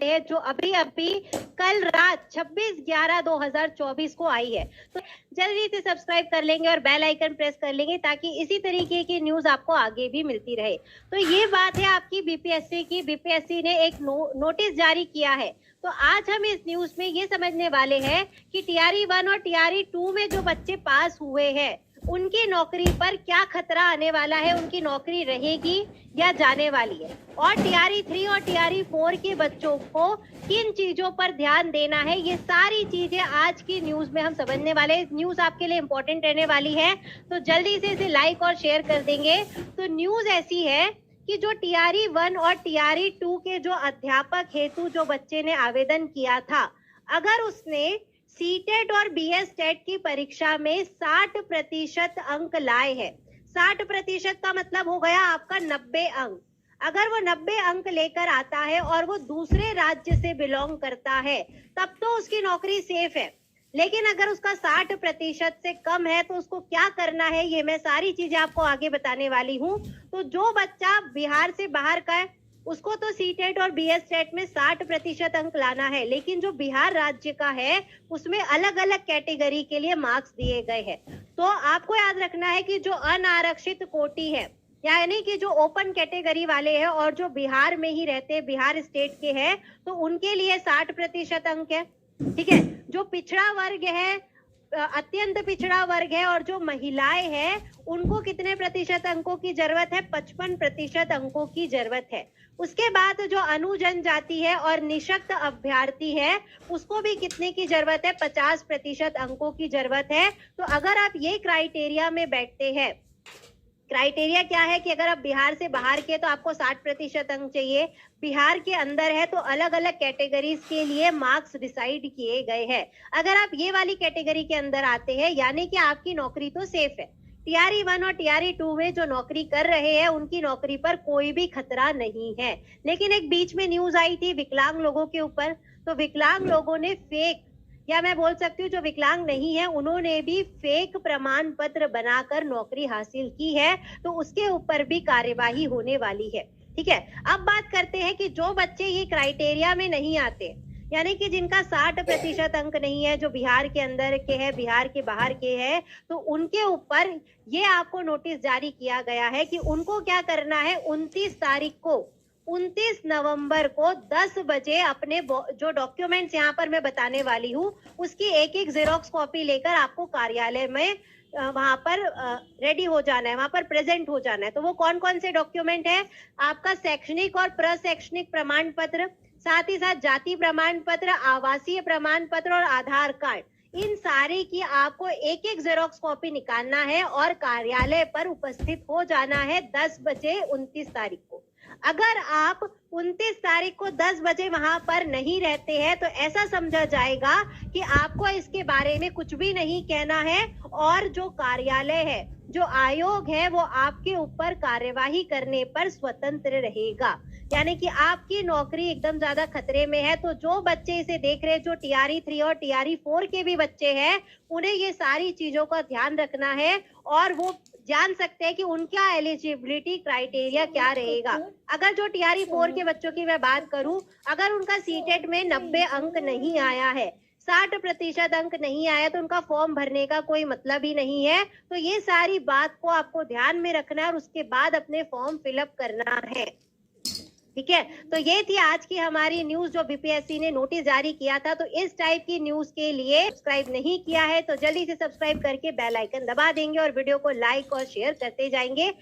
वाले हैं, जो अभी अभी कल रात 26/11/2024 को आई है। तो जल्दी से सब्सक्राइब कर लेंगे और बेल आइकन प्रेस कर लेंगे ताकि इसी तरीके की न्यूज आपको आगे भी मिलती रहे। तो ये बात है आपकी बीपीएससी की। बीपीएससी ने एक नोटिस जारी किया है। तो आज हम इस न्यूज में ये समझने वाले हैं कि टीआरई 1 और टीआरई 2 में जो बच्चे पास हुए हैं उनकी नौकरी पर क्या खतरा आने वाला है, उनकी नौकरी रहेगी या जाने वाली है, और टीआरई 3 और टीआरई 4 के बच्चों को किन चीजों पर ध्यान देना है, ये सारी चीजें आज की न्यूज में हम समझने वाले हैं। न्यूज आपके लिए इंपॉर्टेंट रहने वाली है, तो जल्दी से इसे लाइक और शेयर कर देंगे। तो न्यूज ऐसी है कि जो टीआरई 1 और टीआरई 2 के जो अध्यापक हेतु जो बच्चे ने आवेदन किया था, अगर उसने सीटेट और बीएस टेट की परीक्षा में 60% अंक लाए हैं, 60% का मतलब हो गया आपका 90 अंक। अगर वो 90 अंक लेकर आता है और वो दूसरे राज्य से बिलोंग करता है, तब तो उसकी नौकरी सेफ है। लेकिन अगर उसका 60% से कम है तो उसको क्या करना है, ये मैं सारी चीजें आपको आगे बताने वाली हूँ। तो जो बच्चा बिहार से बाहर का है उसको तो सीटेट और बीएस टेट में 60% अंक लाना है, लेकिन जो बिहार राज्य का है उसमें अलग अलग कैटेगरी के लिए मार्क्स दिए गए हैं। तो आपको याद रखना है कि जो अनारक्षित कोटि है, यानी कि जो ओपन कैटेगरी वाले हैं और जो बिहार में ही रहते हैं, बिहार स्टेट के हैं, तो उनके लिए 60% अंक है। ठीक है। जो पिछड़ा वर्ग है, अत्यंत पिछड़ा वर्ग है और जो महिलाएं हैं, उनको कितने प्रतिशत अंकों की जरूरत है? 55% अंकों की जरूरत है। उसके बाद जो अनुजनजाति है और निशक्त अभ्यर्थी है, उसको भी कितने की जरूरत है? 50% अंकों की जरूरत है। तो अगर आप ये क्राइटेरिया में बैठते हैं, क्राइटेरिया क्या है कि अगर आप बिहार से बाहर के तो आपको 60% अंक चाहिए, बिहार के अंदर है तो अलग अलग कैटेगरीज के लिए मार्क्स डिसाइड किए गए हैं। अगर आप ये वाली कैटेगरी के अंदर आते हैं, यानी कि आपकी नौकरी तो सेफ है। टीआरई 1 और टीआरई 2 में जो नौकरी कर रहे हैं उनकी नौकरी पर कोई भी खतरा नहीं है। लेकिन एक बीच में न्यूज आई थी विकलांग लोगों के ऊपर, तो विकलांग लोगों ने फेक, या मैं बोल सकती हूँ जो विकलांग नहीं है उन्होंने भी फेक प्रमाण पत्र बनाकर नौकरी हासिल की है, तो उसके ऊपर भी कार्यवाही होने वाली है। ठीक है। अब बात करते हैं कि जो बच्चे ये क्राइटेरिया में नहीं आते, यानी कि जिनका 60% अंक नहीं है, जो बिहार के अंदर के हैं, बिहार के बाहर के हैं, तो उनके ऊपर ये आपको नोटिस जारी किया गया है कि उनको क्या करना है। 29 नवंबर को 10 बजे अपने जो डॉक्यूमेंट्स यहाँ पर मैं बताने वाली हूँ उसकी एक जेरोक्स कॉपी लेकर आपको कार्यालय में वहां पर रेडी हो जाना है, वहां पर प्रेजेंट हो जाना है। तो वो कौन कौन से डॉक्यूमेंट है? आपका शैक्षणिक और प्रशैक्षणिक प्रमाण पत्र, साथ ही साथ जाति प्रमाण पत्र, आवासीय प्रमाण पत्र और आधार कार्ड, इन सारे की आपको एक जेरोक्स कॉपी निकालना है और कार्यालय पर उपस्थित हो जाना है 10 बजे 29 तारीख को। अगर आप 29 तारीख को 10 बजे वहां पर नहीं रहते हैं तो ऐसा समझा जाएगा कि आपको इसके बारे में कुछ भी नहीं कहना है, और जो कार्यालय है, जो आयोग है, वो आपके ऊपर कार्यवाही करने पर स्वतंत्र रहेगा। यानी कि आपकी नौकरी एकदम ज्यादा खतरे में है। तो जो बच्चे इसे देख रहे हैं, जो टीआरई 3 और टीआरई 4 के भी बच्चे हैं, उन्हें ये सारी चीजों का ध्यान रखना है और वो जान सकते हैं कि उनका एलिजिबिलिटी क्राइटेरिया क्या रहेगा। अगर जो टीआरई 4 के बच्चों की मैं बात करूं, अगर उनका सीटेट में 90 अंक नहीं आया है, 60% अंक नहीं आया, तो उनका फॉर्म भरने का कोई मतलब ही नहीं है। तो ये सारी बात को आपको ध्यान में रखना है और उसके बाद अपने फॉर्म फिलअप करना है। ठीक है। तो ये थी आज की हमारी न्यूज जो बीपीएससी ने नोटिस जारी किया था। तो इस टाइप की न्यूज के लिए सब्सक्राइब नहीं किया है तो जल्दी से सब्सक्राइब करके बेल आइकन दबा देंगे और वीडियो को लाइक और शेयर करते जाएंगे।